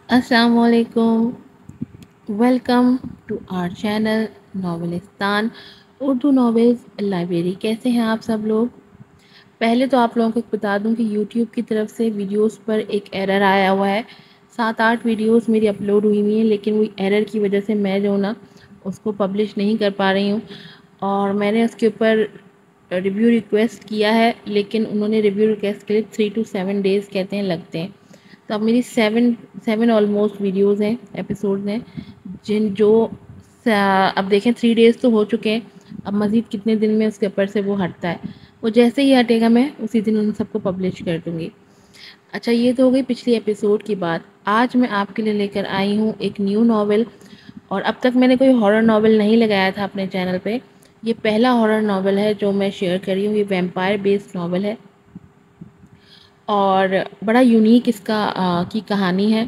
السلام علیکم. Welcome to our channel Novelistan Urdu novels library. کیسے ہیں آپ سب لوگ؟ پہلے تو آپ لوگوں کو بتا دوں کہ یوٹیوب کی طرف سے ویڈیوز پر ایک ایرر آیا ہوا ہے. 7-8 ویڈیوز میری اپلوڈ ہوئی ہوئی ہیں، لیکن وہ ایرر کی وجہ سے میں جو نا اس کو پبلش نہیں کر پا رہی ہوں. اور میں نے اس کے اوپر ریویو ریکویسٹ کیا ہے، لیکن انہوں نے ریویو ریکویسٹ کے لیے 3 to 7 days کہتے ہیں لگتے ہیں. تو اب میری سیون آلموسٹ ویڈیوز ہیں، ایپیسوڈز ہیں، جو اب دیکھیں 3 days تو ہو چکے ہیں. اب مزید کتنے دن میں اس کے اوپر سے وہ ہٹتا ہے. وہ جیسے ہی ہٹے گا میں اسی دن ان سب کو پبلش کر دوں گی. اچھا، یہ تو ہو گئی پچھلی ایپیسوڈ کی بات. آج میں آپ کے لیے لے کر آئی ہوں ایک نیو ناول. اور اب تک میں نے کوئی ہارر ناول نہیں لگایا تھا اپنے چینل پہ. یہ پہلا ہارر ناول ہے جو میں شیئر کر رہی ہوں. یہ ویمپائر بیسڈ ناول ہے اور بڑا یونیک اس کی کہانی ہے،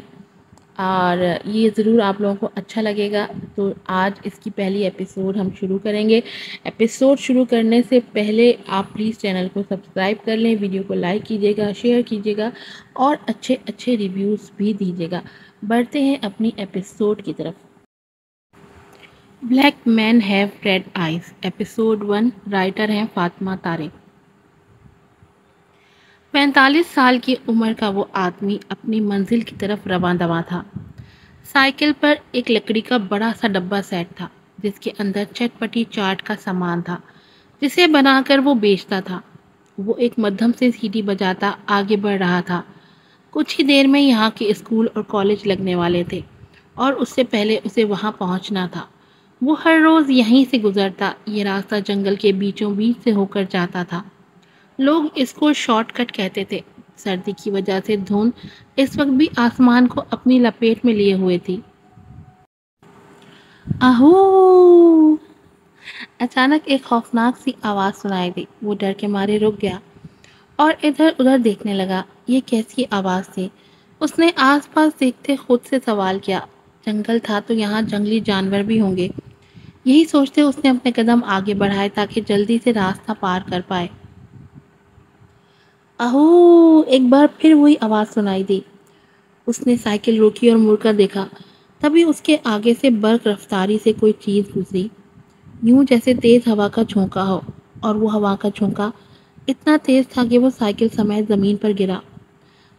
اور یہ ضرور آپ لوگوں کو اچھا لگے گا. تو آج اس کی پہلی ایپیسوڈ ہم شروع کریں گے. ایپیسوڈ شروع کرنے سے پہلے آپ پلیز چینل کو سبسکرائب کر لیں، ویڈیو کو لائک کیجیے گا، شیئر کیجیے گا اور اچھے ریویوز بھی دیجیے گا. بڑھتے ہیں اپنی ایپیسوڈ کی طرف. Black man have red eyes, episode 1. Writer ہیں فاطمہ طارق. 45 سال کی عمر کا وہ آدمی اپنی منزل کی طرف رواں دواں تھا. سائیکل پر ایک لکڑی کا بڑا سا ڈبہ سیٹ تھا جس کے اندر چٹ پٹی چاٹ کا سامان تھا جسے بنا کر وہ بیچتا تھا. وہ ایک مدھم سے سیٹی بجاتا آگے بڑھ رہا تھا. کچھ ہی دیر میں یہاں کے اسکول اور کالج لگنے والے تھے اور اس سے پہلے اسے وہاں پہنچنا تھا. وہ ہر روز یہیں سے گزرتا. یہ راستہ جنگل کے بیچوں بیچ سے ہو کر جاتا تھا. لوگ اس کو شارٹ کٹ کہتے تھے. سردی کی وجہ سے دھند اس وقت بھی آسمان کو اپنی لپیٹ میں لیے ہوئے تھی. اہو! اچانک ایک خوفناک سی آواز سنائی دی. وہ ڈر کے مارے رک گیا اور ادھر ادھر دیکھنے لگا. یہ کیسی آواز تھی؟ اس نے آس پاس دیکھتے خود سے سوال کیا. جنگل تھا تو یہاں جنگلی جانور بھی ہوں گے. یہی سوچتے اس نے اپنے قدم آگے بڑھائے تاکہ جلدی سے راستہ پار کر پائے. اہو! ایک بار پھر وہی آواز سنائی دی. اس نے سائیکل روکی اور مڑ کر دیکھا. تبھی اس کے آگے سے برق رفتاری سے کوئی چیز گزری، یوں جیسے تیز ہوا کا جھونکا ہو. اور وہ ہوا کا جھونکا اتنا تیز تھا کہ وہ سائیکل سمیت زمین پر گرا.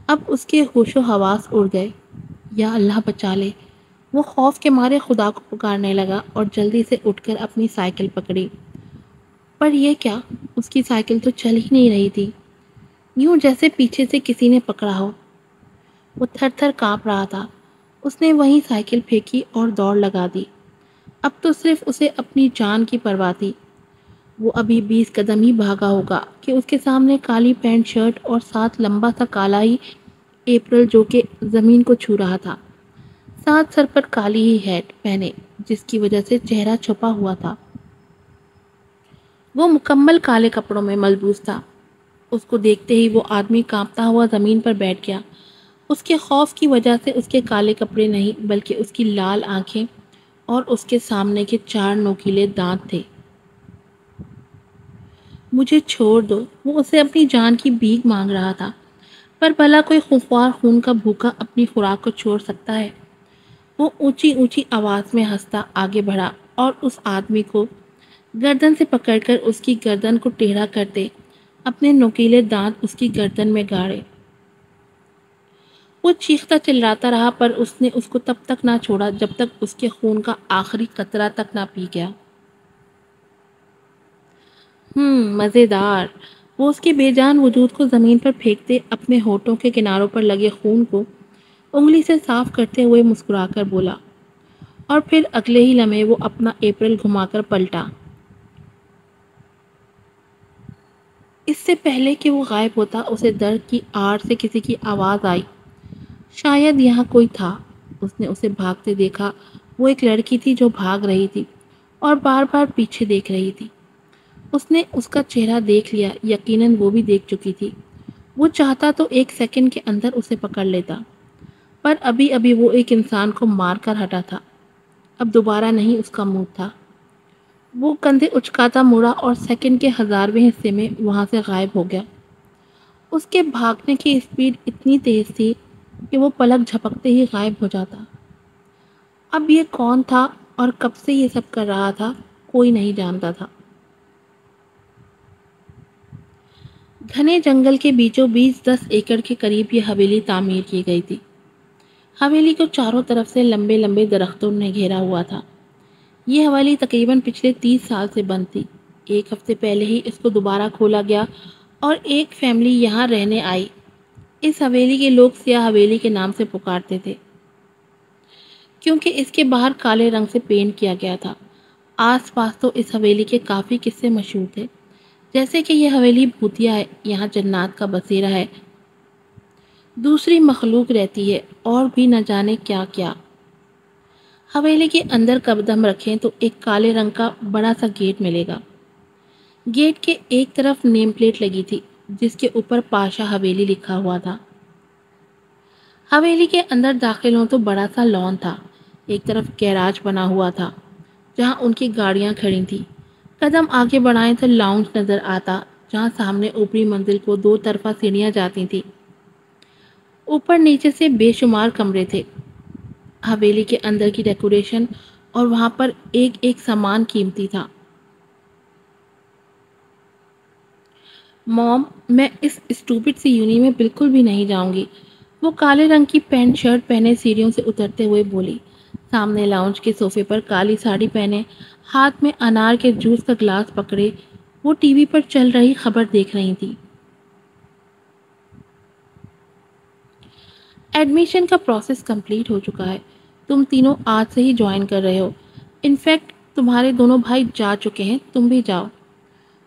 اب اس کے ہوش و حواس اڑ گئے. یا اللہ بچا لے! وہ خوف کے مارے خدا کو پکارنے لگا اور جلدی سے اٹھ کر اپنی سائیکل پکڑی. پر یہ کیا؟ اس کی سائیکل تو چل ہی نہیں رہی تھی، یوں جیسے پیچھے سے کسی نے پکڑا ہو. وہ تھر تھر کانپ رہا تھا. اس نے وہیں سائیکل پھینکی اور دوڑ لگا دی. اب تو صرف اسے اپنی جان کی پرواہ تھی. وہ ابھی 20 قدم ہی بھاگا ہوگا کہ اس کے سامنے کالی پینٹ شرٹ اور ساتھ لمبا سا کالا ہی اپرن جو کہ زمین کو چھو رہا تھا، ساتھ سر پر کالی ہی ہیٹ پہنے جس کی وجہ سے چہرہ چھپا ہوا تھا. وہ مکمل کالے کپڑوں میں ملبوس تھا. اس کو دیکھتے ہی وہ آدمی کانپتا ہوا زمین پر بیٹھ گیا. اس کے خوف کی وجہ سے اس کے کالے کپڑے نہیں بلکہ اس کی لال آنکھیں اور اس کے سامنے کے 4 نوکیلے دانت تھے. مجھے چھوڑ دو! وہ اسے اپنی جان کی بھیک مانگ رہا تھا. پر بھلا کوئی خونخوار خون کا بھوکا اپنی خوراک کو چھوڑ سکتا ہے؟ وہ اونچی اونچی آواز میں ہنستا آگے بڑھا اور اس آدمی کو گردن سے پکڑ کر اس کی گردن کو ٹیڑھا کرتے اپنے نوکیلے دانت اس کی گردن میں گاڑے. وہ چیختا چلاتا رہا پر اس نے اس کو تب تک نہ چھوڑا جب تک اس کے خون کا آخری قطرہ تک نہ پی گیا. مزیدار! وہ اس کے بے جان وجود کو زمین پر پھینکتے اپنے ہونٹوں کے کناروں پر لگے خون کو انگلی سے صاف کرتے ہوئے مسکرا کر بولا، اور پھر اگلے ہی لمحے وہ اپنا اپرن گھما کر پلٹا. اس سے پہلے کہ وہ غائب ہوتا اسے درد کی آڑ سے کسی کی آواز آئی. شاید یہاں کوئی تھا. اس نے اسے بھاگتے دیکھا. وہ ایک لڑکی تھی جو بھاگ رہی تھی اور بار بار پیچھے دیکھ رہی تھی. اس نے اس کا چہرہ دیکھ لیا. یقیناً وہ بھی دیکھ چکی تھی. وہ چاہتا تو 1 سیکنڈ کے اندر اسے پکڑ لیتا، پر ابھی وہ ایک انسان کو مار کر ہٹا تھا. اب دوبارہ نہیں اس کا موڈ تھا. وہ کندھے اچکاتا مڑا اور سیکنڈ کے 1000ویں حصے میں وہاں سے غائب ہو گیا. اس کے بھاگنے کی اسپیڈ اتنی تیز تھی کہ وہ پلک جھپکتے ہی غائب ہو جاتا۔ اب یہ کون تھا اور کب سے یہ سب کر رہا تھا، کوئی نہیں جانتا تھا۔ گھنے جنگل کے بیچوں بیچ 10 ایکڑ کے قریب یہ حویلی تعمیر کی گئی تھی۔ حویلی کو چاروں طرف سے لمبے لمبے درختوں نے گھیرا ہوا تھا۔ یہ حویلی تقریباً پچھلے 30 سال سے بند تھی۔ ایک ہفتے پہلے ہی اس کو دوبارہ کھولا گیا اور ایک فیملی یہاں رہنے آئی۔ اس حویلی کے لوگ سیاہ حویلی کے نام سے پکارتے تھے کیونکہ اس کے باہر کالے رنگ سے پینٹ کیا گیا تھا۔ آس پاس تو اس حویلی کے کافی قصے مشہور تھے، جیسے کہ یہ حویلی بھوتیا ہے، یہاں جنات کا بسیرا ہے، دوسری مخلوق رہتی ہے اور بھی نہ جانے کیا کیا۔ حویلی کے اندر قدم رکھیں تو ایک کالے رنگ کا بڑا سا گیٹ ملے گا۔ گیٹ کے ایک طرف نیم پلیٹ لگی تھی جس کے اوپر پاشا حویلی لکھا ہوا تھا۔ حویلی کے اندر داخل ہوں تو بڑا سا لان تھا۔ ایک طرف گیراج بنا ہوا تھا جہاں ان کی گاڑیاں کھڑی تھیں۔ قدم آگے بڑھائیں تو لاؤنج نظر آتا جہاں سامنے اوپری منزل کو 2 طرفہ سیڑھیاں جاتی تھیں۔ اوپر نیچے سے بے شمار کمرے تھے۔ حویلی کے اندر کی ڈیکوریشن اور وہاں پر ایک ایک سامان قیمتی تھا۔ موم، میں اس اسٹوپڈ سی یونی میں بالکل بھی نہیں جاؤں گی، وہ کالے رنگ کی پینٹ شرٹ پہنے سیڑھیوں سے اترتے ہوئے بولی۔ سامنے لاؤنج کے صوفے پر کالی ساڑی پہنے، ہاتھ میں انار کے جوس کا گلاس پکڑے، وہ ٹی وی پر چل رہی خبر دیکھ رہی تھی۔ ایڈمیشن کا پروسیس کمپلیٹ ہو چکا ہے، تم تینوں آج سے ہی جوائن کر رہے ہو، انفیکٹ تمہارے دونوں بھائی جا چکے ہیں، تم بھی جاؤ۔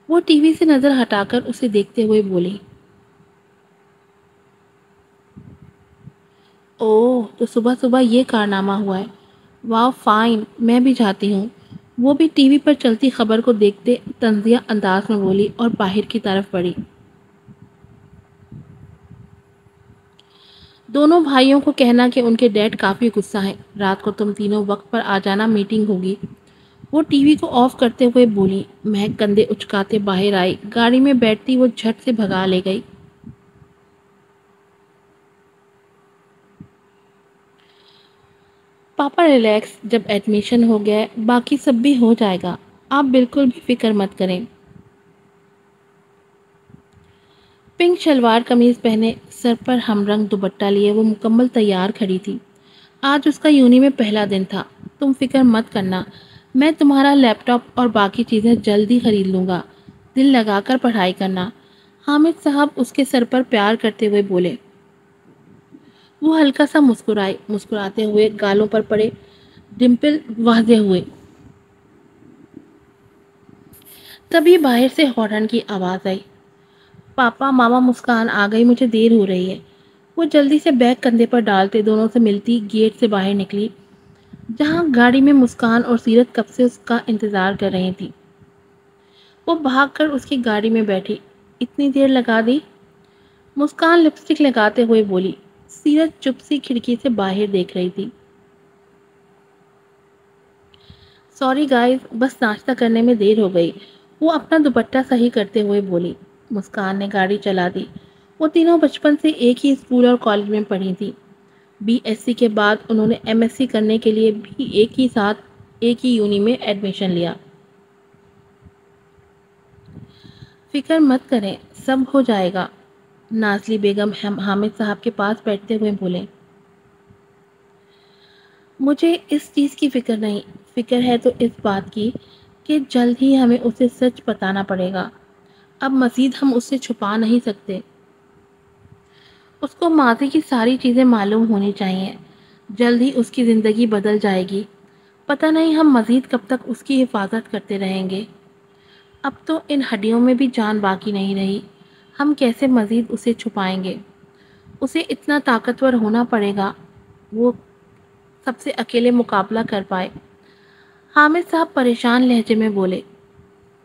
وہ ٹی وی سے نظر ہٹا کر اسے دیکھتے ہوئے بولی۔ اوہ، تو صبح صبح یہ کارنامہ ہوا ہے، واو فائن، میں بھی جاتی ہوں۔ وہ بھی ٹی وی پر چلتی خبر کو دیکھتے طنزیہ انداز میں بولی اور باہر کی طرف بڑھی۔ دونوں بھائیوں کو کہنا کہ ان کے ڈیڈ کافی غصہ ہیں، رات کو تم تینوں وقت پر آ جانا، میٹنگ ہوگی۔ وہ ٹی وی کو آف کرتے ہوئے بولی۔ مہک کندھے اچکاتے باہر آئی، گاڑی میں بیٹھتی وہ جھٹ سے بھگا لے گئی۔ پاپا ریلیکس، جب ایڈمیشن ہو گیا ہے باقی سب بھی ہو جائے گا، آپ بالکل بھی فکر مت کریں۔ پنک شلوار قمیض پہنے، سر پر ہم رنگ دوپٹہ لیے وہ مکمل تیار کھڑی تھی۔ آج اس کا یونی میں پہلا دن تھا۔ تم فکر مت کرنا، میں تمہارا لیپ ٹاپ اور باقی چیزیں جلدی خرید لوں گا، دل لگا کر پڑھائی کرنا۔ حامد صاحب اس کے سر پر پیار کرتے ہوئے بولے۔ وہ ہلکا سا مسکرائے، مسکراتے ہوئے گالوں پر پڑے ڈمپل واضح ہوئے۔ تبھی باہر سے ہارن کی آواز آئی۔ پاپا، ماما مسکان آ گئی، مجھے دیر ہو رہی ہے۔ وہ جلدی سے بیگ کندھے پر ڈالتے دونوں سے ملتی گیٹ سے باہر نکلی جہاں گاڑی میں مسکان اور سیرت کب سے اس کا انتظار کر رہی تھی۔ وہ بھاگ کر اس کی گاڑی میں بیٹھی۔ اتنی دیر لگا دی؟ مسکان لپسٹک لگاتے ہوئے بولی۔ سیرت چپ سی کھڑکی سے باہر دیکھ رہی تھی۔ سوری گائز، بس ناشتہ کرنے میں دیر ہو گئی، وہ اپنا دوپٹہ صحیح کرتے ہوئے بولی۔ مسکان نے گاڑی چلا دی۔ وہ تینوں بچپن سے ایک ہی اسکول اور کالج میں پڑھی تھی۔ بی ایس سی کے بعد انہوں نے ایم ایس سی کرنے کے لیے بھی ایک ہی یونی میں ایڈمیشن لیا۔ فکر مت کریں، سب ہو جائے گا، نازلی بیگم حامد صاحب کے پاس بیٹھتے ہوئے بولے۔ مجھے اس چیز کی فکر نہیں، فکر ہے تو اس بات کی کہ جلد ہی ہمیں اسے سچ بتانا پڑے گا۔ اب مزید ہم اس سے چھپا نہیں سکتے۔ اس کو ماضی کی ساری چیزیں معلوم ہونی چاہیے، جلد ہی اس کی زندگی بدل جائے گی۔ پتہ نہیں ہم مزید کب تک اس کی حفاظت کرتے رہیں گے۔ اب تو ان ہڈیوں میں بھی جان باقی نہیں رہی، ہم کیسے مزید اسے چھپائیں گے؟ اسے اتنا طاقتور ہونا پڑے گا وہ سب سے اکیلے مقابلہ کر پائے۔ حامد صاحب پریشان لہجے میں بولے۔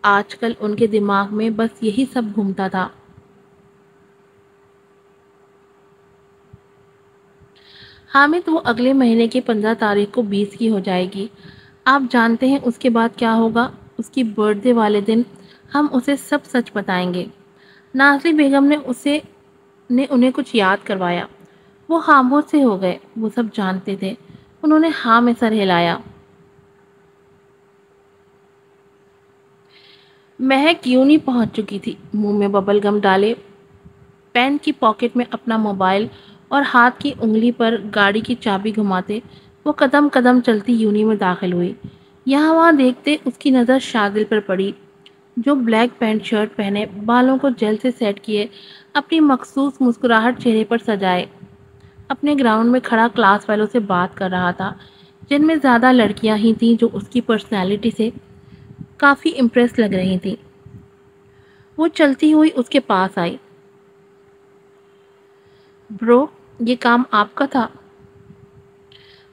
آج کل ان کے دماغ میں بس یہی سب گھومتا تھا۔ حامد، وہ اگلے مہینے کی 15 تاریخ کو 20 کی ہو جائے گی۔ آپ جانتے ہیں اس کے بعد کیا ہوگا؟ اس کی برتھ ڈے والے دن ہم اسے سب سچ بتائیں گے۔ نازلی بیگم نے انہیں کچھ یاد کروایا۔ وہ خاموش سے ہو گئے، وہ سب جانتے تھے۔ انہوں نے ہاں میں سر ہلایا۔ مہک کیوں نہیں پہنچ چکی تھی، منہ میں ببل گم ڈالے، پین کی پاکٹ میں اپنا موبائل اور ہاتھ کی انگلی پر گاڑی کی چابی گھماتے وہ قدم قدم چلتی یونی میں داخل ہوئی۔ یہاں وہاں دیکھتے اس کی نظر شاذل پر پڑی، جو بلیک پینٹ شرٹ پہنے، بالوں کو جیل سے سیٹ کیے، اپنی مخصوص مسکراہٹ چہرے پر سجائے اپنے گراؤنڈ میں کھڑا کلاس والوں سے بات کر رہا تھا، جن میں زیادہ لڑکیاں ہی تھیں جو اس کی پرسنالٹی سے کافی امپریس لگ رہی تھیں۔ وہ چلتی ہوئی اس کے پاس آئی۔ برو، یہ کام آپ کا تھا؟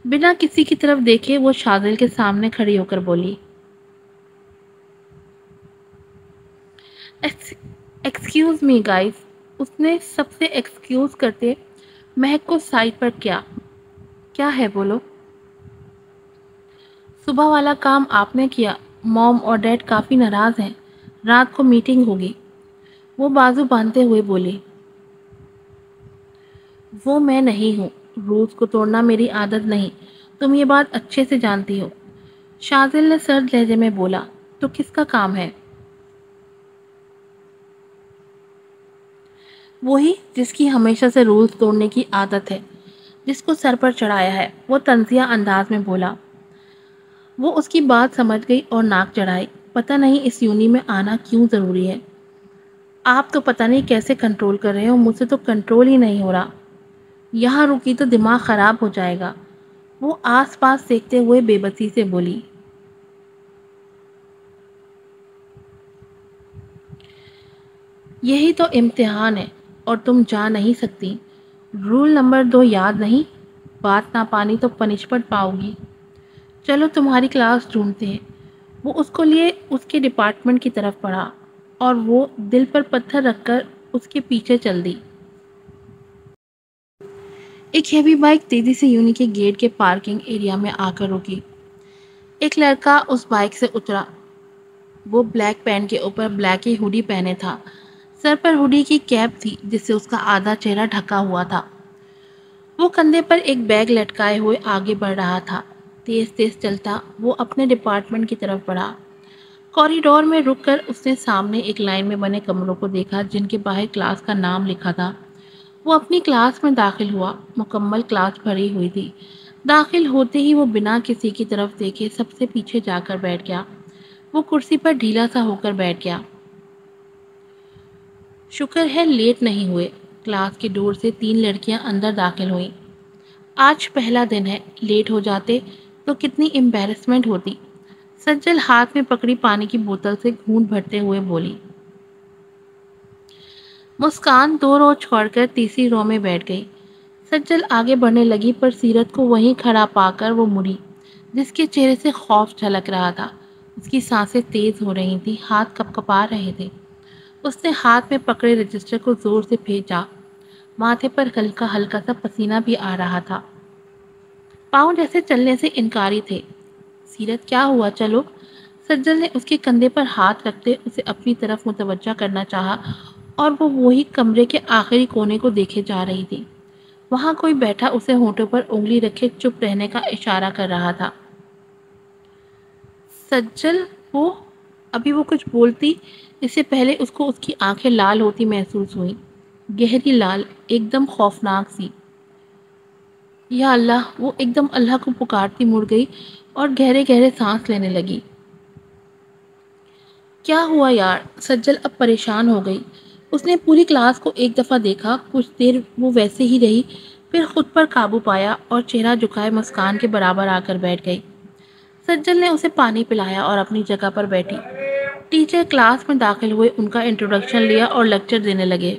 بنا کسی کی طرف دیکھے وہ شاذل کے سامنے کھڑی ہو کر بولی۔ Excuse me guys. اس نے سب سے ایکسکیوز کرتے مہک کو سائڈ پر کیا۔ کیا ہے بولو؟ صبح والا کام آپ نے کیا؟ موم اور ڈیڈ کافی ناراض ہیں، رات کو میٹنگ ہوگی۔ وہ بازو باندھتے ہوئے بولی۔ وہ میں نہیں ہوں، رولز کو توڑنا میری عادت نہیں، تم یہ بات اچھے سے جانتی ہو۔ شاذل نے سرد لہجے میں بولا۔ تو کس کا کام ہے؟ وہی جس کی ہمیشہ سے رولز توڑنے کی عادت ہے، جس کو سر پر چڑھایا ہے، وہ طنزیہ انداز میں بولا۔ وہ اس کی بات سمجھ گئی اور ناک چڑھائی۔ پتہ نہیں اس یونی میں آنا کیوں ضروری ہے؟ آپ تو پتہ نہیں کیسے کنٹرول کر رہے ہو، مجھ سے تو کنٹرول ہی نہیں ہو رہا۔ یہاں رکی تو دماغ خراب ہو جائے گا۔ وہ آس پاس دیکھتے ہوئے بے بسی سے بولی۔ یہی تو امتحان ہے اور تم جا نہیں سکتی۔ رول نمبر 2 یاد نہیں؟ بات نہ پانی تو پنشمنٹ پاؤ گی۔ چلو تمہاری کلاس ڈھونڈتے ہیں۔ وہ اس کو لیے اس کے ڈپارٹمنٹ کی طرف پڑھا اور وہ دل پر پتھر رکھ کر اس کے پیچھے چل دی۔ ایک ہیوی بائک تیزی سے یونی کے گیٹ کے پارکنگ ایریا میں آ کر رکی۔ ایک لڑکا اس بائک سے اترا۔ وہ بلیک پینٹ کے اوپر بلیک ہی ہوڈی پہنے تھا۔ سر پر ہوڈی کی کیپ تھی جس سے اس کا آدھا چہرہ ڈھکا ہوا تھا۔ وہ کندھے پر ایک بیگ لٹکائے ہوئے آگے بڑھ رہا تھا۔ تیز تیز چلتا وہ اپنے ڈپارٹمنٹ کی طرف بڑھا۔ کوریڈور میں رک کر اس نے سامنے ایک لائن میں بنے کمروں کو دیکھا جن کے باہر کلاس کا نام لکھا تھا۔ وہ اپنی کلاس میں داخل ہوا۔ مکمل کلاس بھری ہوئی تھی۔ داخل ہوتے ہی وہ بنا کسی کی طرف دیکھے سب سے پیچھے جا کر بیٹھ گیا۔ وہ کرسی پر ڈھیلا سا ہو کر بیٹھ گیا۔ شکر ہے لیٹ نہیں ہوئے۔ کلاس کی ڈور سے 3 لڑکیاں اندر داخل ہوئیں۔ آج پہلا دن ہے، لیٹ ہو جاتے تو کتنی امبیرسمنٹ ہوتی۔ سجل ہاتھ میں پکڑی پانی کی بوتل سے گھونٹ بھرتے ہوئے بولی۔ مسکان 2 رو چھوڑ کر تیسری رو میں بیٹھ گئی۔ سجل آگے بڑھنے لگی پر سیرت کو وہیں کھڑا پا کر وہ مڑی، جس کے چہرے سے خوف جھلک رہا تھا۔ اس کی سانسیں تیز ہو رہی تھیں، ہاتھ کپکپا رہے تھے۔ اس نے ہاتھ میں پکڑے رجسٹر کو زور سے پھینچا۔ ماتھے پر ہلکا ہلکا سا پسینہ بھی آ رہا تھا۔ پاؤں جیسے چلنے سے انکاری تھے۔ سیرت کیا ہوا، چلو؟ سجل نے اس کے کندھے پر ہاتھ رکھتے اسے اپنی طرف متوجہ کرنا چاہا اور وہ وہی کمرے کے آخری کونے کو دیکھے جا رہی تھی۔ وہاں کوئی بیٹھا اسے ہونٹوں پر انگلی رکھے چپ رہنے کا اشارہ کر رہا تھا۔ سجل، وہ ابھی وہ کچھ بولتی اس سے پہلے اس کو اس کی آنکھیں لال ہوتی محسوس ہوئیں، گہری لال، ایک دم خوفناک سی۔ یا اللہ! وہ ایک دم اللہ کو پکارتی مڑ گئی اور گہرے گہرے سانس لینے لگی۔ کیا ہوا یار؟ سجل اب پریشان ہو گئی۔ اس نے پوری کلاس کو ایک دفعہ دیکھا، کچھ دیر وہ ویسے ہی رہی، پھر خود پر قابو پایا اور چہرہ جھکائے مسکان کے برابر آ کر بیٹھ گئی۔ سجل نے اسے پانی پلایا اور اپنی جگہ پر بیٹھی۔ ٹیچر کلاس میں داخل ہوئے، ان کا انٹروڈکشن لیا اور لیکچر دینے لگے۔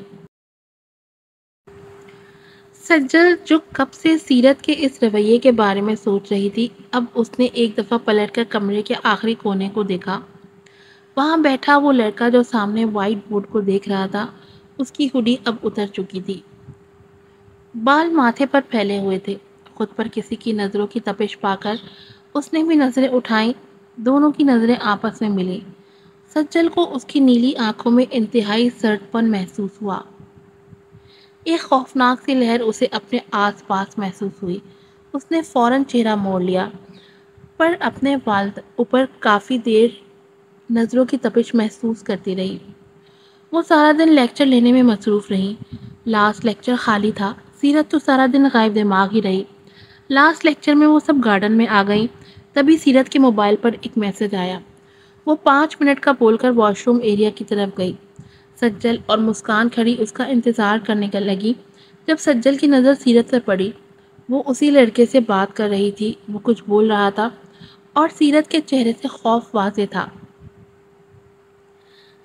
سجل جو کب سے سیرت کے اس رویے کے بارے میں سوچ رہی تھی، اب اس نے ایک دفعہ پلٹ کر کمرے کے آخری کونے کو دیکھا۔ وہاں بیٹھا وہ لڑکا جو سامنے وائٹ بورڈ کو دیکھ رہا تھا، اس کی ہوڈی اب اتر چکی تھی۔ بال ماتھے پر پھیلے ہوئے تھے۔ خود پر کسی کی نظروں کی تپش پا کر اس نے بھی نظریں اٹھائیں۔ دونوں کی نظریں آپس میں ملی۔ سجل کو اس کی نیلی آنکھوں میں انتہائی سرد پن محسوس ہوا۔ ایک خوفناک سی لہر اسے اپنے آس پاس محسوس ہوئی۔ اس نے فوراً چہرہ موڑ لیا، پر اپنے والد اوپر کافی دیر نظروں کی تپش محسوس کرتی رہی۔ وہ سارا دن لیکچر لینے میں مصروف رہی۔ لاسٹ لیکچر خالی تھا۔ سیرت تو سارا دن غائب دماغ ہی رہی۔ لاسٹ لیکچر میں وہ سب گارڈن میں آ گئیں، تبھی سیرت کے موبائل پر ایک میسج آیا۔ وہ 5 منٹ کا بول کر واش روم ایریا کی طرف گئی۔ سجل اور مسکان کھڑی اس کا انتظار کرنے لگی۔ جب سجل کی نظر سیرت پر پڑی، وہ اسی لڑکے سے بات کر رہی تھی۔ وہ کچھ بول رہا تھا اور سیرت کے چہرے سے خوف واضح تھا۔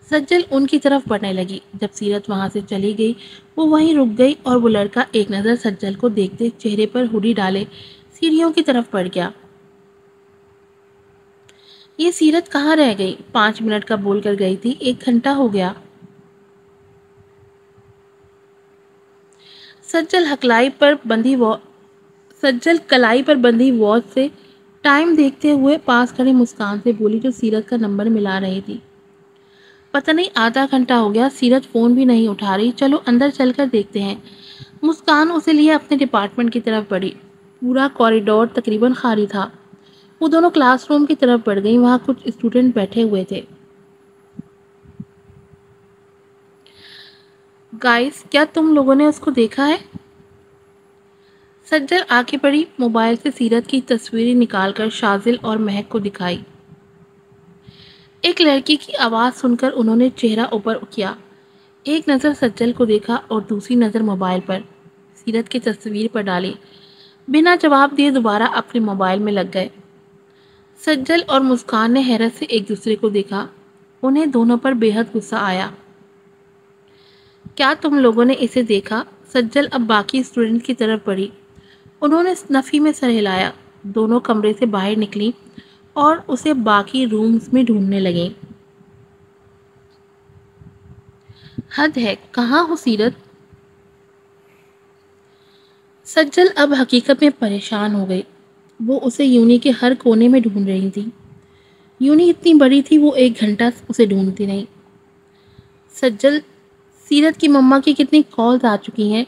سجل ان کی طرف بڑھنے لگی۔ جب سیرت وہاں سے چلی گئی، وہ وہیں رک گئی اور وہ لڑکا ایک نظر سجل کو دیکھتے چہرے پر ہوڈی ڈالے سیڑھیوں کی طرف بڑھ گیا۔ یہ سیرت کہاں رہ گئی؟ 5 منٹ کا بول کر گئی تھی، 1 گھنٹہ ہو گیا۔ سجل کلائی پر بندھی واچ سے ٹائم دیکھتے ہوئے پاس کھڑی مسکان سے بولی، جو سیرت کا نمبر ملا رہی تھی۔ پتہ نہیں آدھا گھنٹہ ہو گیا، سیرت فون بھی نہیں اٹھا رہی، چلو اندر چل کر دیکھتے ہیں۔ مسکان اسے لیے اپنے ڈپارٹمنٹ کی طرف بڑھی۔ پورا کوریڈور تقریباً خالی تھا۔ وہ دونوں کلاس روم کی طرف بڑھ گئیں، وہاں کچھ اسٹوڈنٹ بیٹھے ہوئے تھے۔ گائز، کیا تم لوگوں نے اس کو دیکھا ہے؟ سجل آگے بڑھی، موبائل سے سیرت کی تصویریں نکال کر شاذل اور مہک کو دکھائی۔ ایک لڑکی کی آواز سن کر انہوں نے چہرہ اوپر کیا، ایک نظر سجل کو دیکھا اور دوسری نظر موبائل پر سیرت کی تصویر پر ڈالی۔ بنا جواب دیے دوبارہ اپنے موبائل میں لگ گئے۔ سجل اور مسکان نے حیرت سے ایک دوسرے کو دیکھا۔ انہیں دونوں پر بے حد غصہ آیا۔ کیا تم لوگوں نے اسے دیکھا؟ سجل اب باقی اسٹوڈنٹ کی طرف بڑھی۔ انہوں نے نفی میں سر ہلایا۔ دونوں کمرے سے باہر نکلی اور اسے باقی رومز میں ڈھونڈنے لگیں۔ حد ہے، کہاں ہو سیرت؟ سجل اب حقیقت میں پریشان ہو گئی۔ وہ اسے یونی کے ہر کونے میں ڈھونڈ رہی تھی۔ یونی اتنی بڑی تھی، وہ 1 گھنٹہ اسے ڈھونڈتی رہی۔ سجل، سیرت کی مما کی کتنی کالز آ چکی ہیں،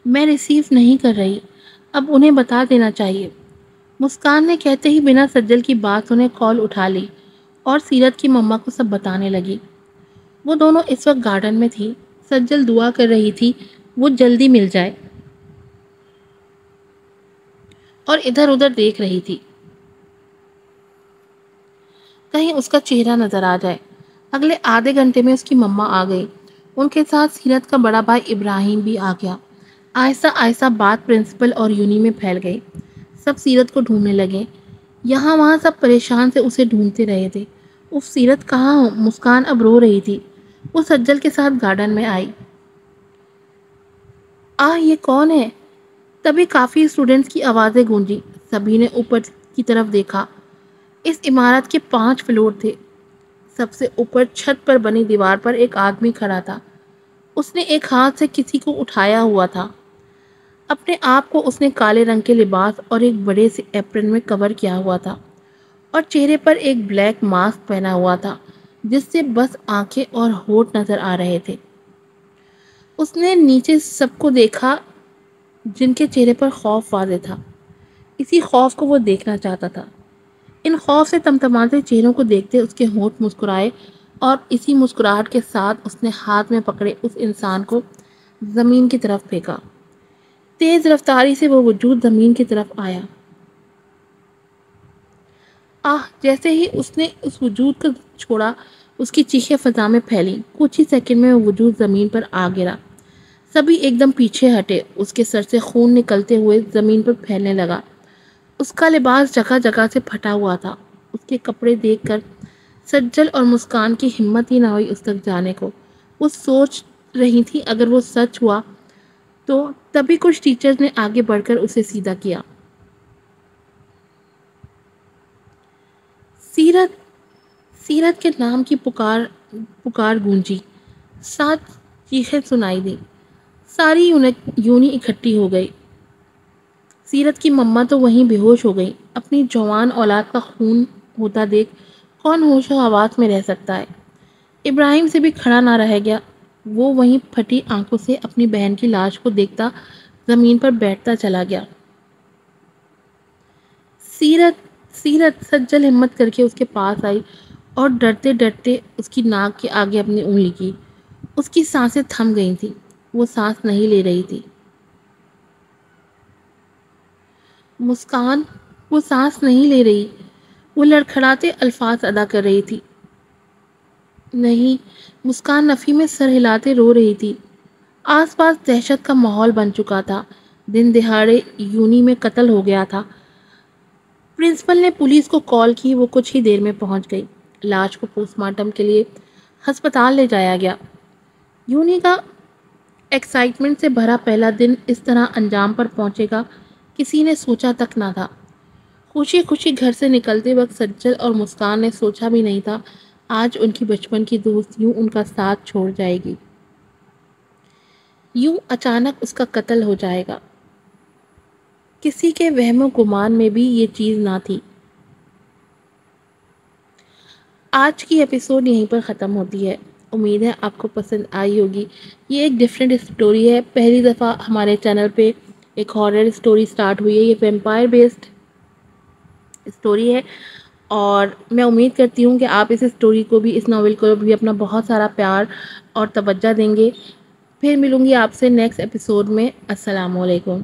میں ریسیو نہیں کر رہی، اب انہیں بتا دینا چاہیے۔ مسکان نے کہتے ہی بنا سجل کی بات سنے کال اٹھا لی اور سیرت کی مما کو سب بتانے لگی۔ وہ دونوں اس وقت گارڈن میں تھی۔ سجل دعا کر رہی تھی وہ جلدی مل جائے اور ادھر ادھر دیکھ رہی تھی کہیں اس کا چہرہ نظر آ جائے۔ اگلے آدھے گھنٹے میں اس کی مما آ گئی۔ ان کے ساتھ سیرت کا بڑا بھائی ابراہیم بھی آ گیا۔ آہستہ آہستہ بات پرنسپل اور یونی میں پھیل گئی۔ سب سیرت کو ڈھونڈنے لگے۔ یہاں وہاں سب پریشان سے اسے ڈھونڈتے رہے تھے۔ اف، سیرت کہاں ہو؟ مسکان اب رو رہی تھی۔ وہ سجل کے ساتھ گارڈن میں آئی۔ یہ کون ہے؟ تبھی کافی اسٹوڈنٹس کی آوازیں گونجی۔ سبھی نے اوپر کی طرف دیکھا۔ اس عمارت کے 5 فلور تھے۔ سب سے اوپر چھت پر بنی دیوار پر ایک آدمی کھڑا تھا۔ اس نے ایک ہاتھ سے کسی کو اٹھایا ہوا تھا۔ اپنے آپ کو اس نے کالے رنگ کے لباس اور ایک بڑے سے ایپرن میں کور کیا ہوا تھا اور چہرے پر ایک بلیک ماسک پہنا ہوا تھا جس سے بس آنکھیں اور ہونٹ نظر آ رہے تھے۔ اس نے نیچے سب کو دیکھا جن کے چہرے پر خوف واضح تھا۔ اسی خوف کو وہ دیکھنا چاہتا تھا۔ ان خوف سے تمتماتے چہروں کو دیکھتے اس کے ہونٹ مسکرائے اور اسی مسکراہٹ کے ساتھ اس نے ہاتھ میں پکڑے اس انسان کو زمین کی طرف پھینکا۔ تیز رفتاری سے وہ وجود زمین کی طرف آیا۔ جیسے ہی اس نے اس وجود کو چھوڑا، اس کی چیخیں فضا میں پھیلی۔ کچھ ہی سیکنڈ میں وہ وجود زمین پر آ گرا۔ سبھی ایک دم پیچھے ہٹے۔ اس کے سر سے خون نکلتے ہوئے زمین پر پھیلنے لگا۔ اس کا لباس جگہ جگہ سے پھٹا ہوا تھا۔ اس کے کپڑے دیکھ کر سجل اور مسکان کی ہمت ہی نہ ہوئی اس تک جانے کو۔ وہ سوچ رہی تھی اگر وہ سچ ہوا تو۔ تبھی کچھ ٹیچرز نے آگے بڑھ کر اسے سیدھا کیا۔ سیرت کے نام کی پکار گونجی۔ 7 چیخیں سنائی دی۔ ساری یونی اکٹھی ہو گئی۔ سیرت کی مما تو وہیں بے ہوش ہو گئی۔ اپنی جوان اولاد کا خون ہوتا دیکھ کون ہوش و حواس میں رہ سکتا ہے؟ ابراہیم سے بھی کھڑا نہ رہ گیا۔ وہ وہیں پھٹی آنکھوں سے اپنی بہن کی لاش کو دیکھتا زمین پر بیٹھتا چلا گیا۔ سیرت سیرت سجل ہمت کر کے اس کے پاس آئی اور ڈرتے ڈرتے اس کی ناک کے آگے اپنی انگلی کی۔ اس کی سانسیں تھم گئی تھی، وہ سانس نہیں لے رہی تھی۔ مسکان، وہ سانس نہیں لے رہی، وہ لڑکھڑاتے الفاظ ادا کر رہی تھی۔ نہیں، مسکان نفی میں سر ہلاتے رو رہی تھی۔ آس پاس دہشت کا ماحول بن چکا تھا۔ دن دہاڑے یونی میں قتل ہو گیا تھا۔ پرنسپل نے پولیس کو کال کی، وہ کچھ ہی دیر میں پہنچ گئی۔ لاش کو پوسٹ مارٹم کے لیے ہسپتال لے جایا گیا۔ یونی کا ایکسائٹمنٹ سے بھرا پہلا دن اس طرح انجام پر پہنچے گا کسی نے سوچا تک نہ تھا۔ خوشی خوشی گھر سے نکلتے وقت سجل اور مسکان نے سوچا بھی نہیں تھا آج ان کی بچپن کی دوست یوں ان کا ساتھ چھوڑ جائے گی، یوں اچانک اس کا قتل ہو جائے گا۔ کسی کے وہم و گمان میں بھی یہ چیز نہ تھی۔ آج کی ایپیسوڈ یہیں پر ختم ہوتی ہے۔ امید ہے آپ کو پسند آئی ہوگی۔ یہ ایک ڈیفرنٹ اسٹوری ہے۔ پہلی دفعہ ہمارے چینل پہ ایک ہارر اسٹوری سٹارٹ ہوئی ہے۔ یہ ویمپائر بیسڈ اسٹوری ہے اور میں امید کرتی ہوں کہ آپ اس اسٹوری کو بھی، اس ناول کو بھی اپنا بہت سارا پیار اور توجہ دیں گے۔ پھر ملوں گی آپ سے نیکسٹ ایپیسوڈ میں۔ السلام علیکم۔